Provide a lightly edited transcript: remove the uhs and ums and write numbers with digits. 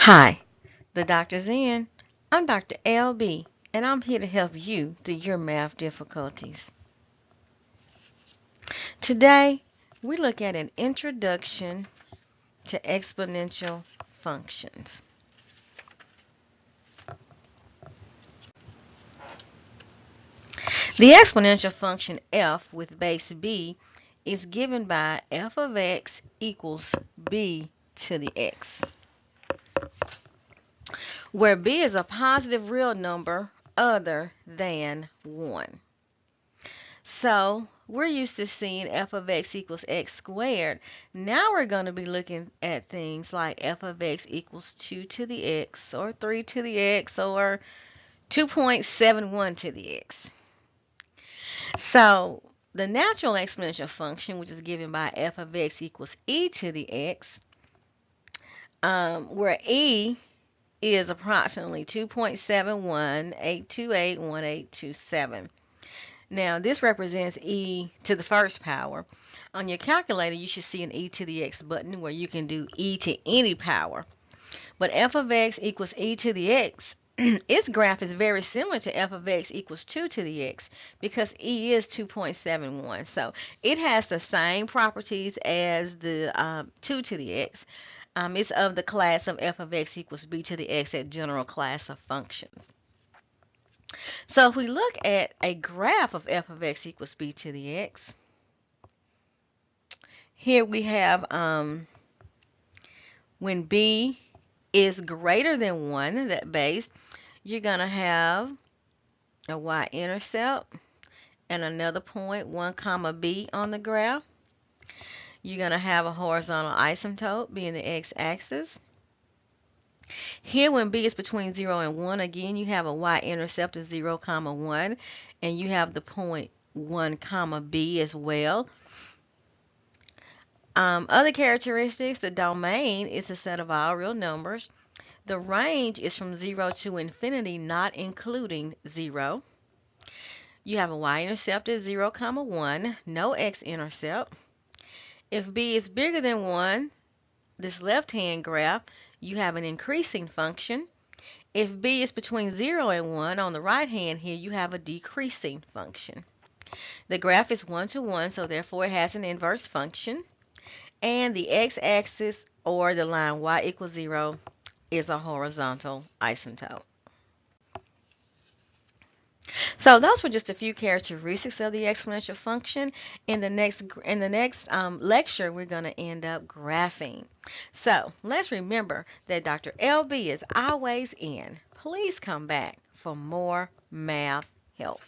Hi, the doctor's in. I'm Dr. LB, and I'm here to help you through your math difficulties. Today, we look at an introduction to exponential functions. The exponential function f with base b is given by f of x equals b to the x, where b is a positive real number other than 1. So we're used to seeing f of x equals x squared. Now we're going to be looking at things like f of x equals 2 to the x, or 3 to the x, or 2.71 to the x. So the natural exponential function, which is given by f of x equals e to the x, where e is approximately 2.71828127. Now, this represents e to the first power. On your calculator, you should see an e to the x button where you can do e to any power. But f of x equals e to the x, its graph is very similar to f of x equals 2 to the x because e is 2.71. So it has the same properties as the 2 to the x. It's of the class of f of x equals b to the x, that general class of functions. So if we look at a graph of f of x equals b to the x, here we have when b is greater than 1, that base, you're going to have a y-intercept and another point, 1 comma b on the graph. You're going to have a horizontal asymptote being the x-axis. Here, when b is between 0 and 1, again, you have a y-intercept of 0, comma 1, and you have the point 1, comma b as well. Other characteristics, the domain is a set of all real numbers. The range is from 0 to infinity, not including 0. You have a y-intercept at 0, comma 1, no x-intercept. If b is bigger than 1, this left-hand graph, you have an increasing function. If b is between 0 and 1, on the right hand here, you have a decreasing function. The graph is 1 to 1, so therefore it has an inverse function. And the x-axis, or the line y equals 0, is a horizontal asymptote. So those were just a few characteristics of the exponential function. In the next lecture, we're going to end up graphing. So let's remember that Dr. LB is always in. Please come back for more math help.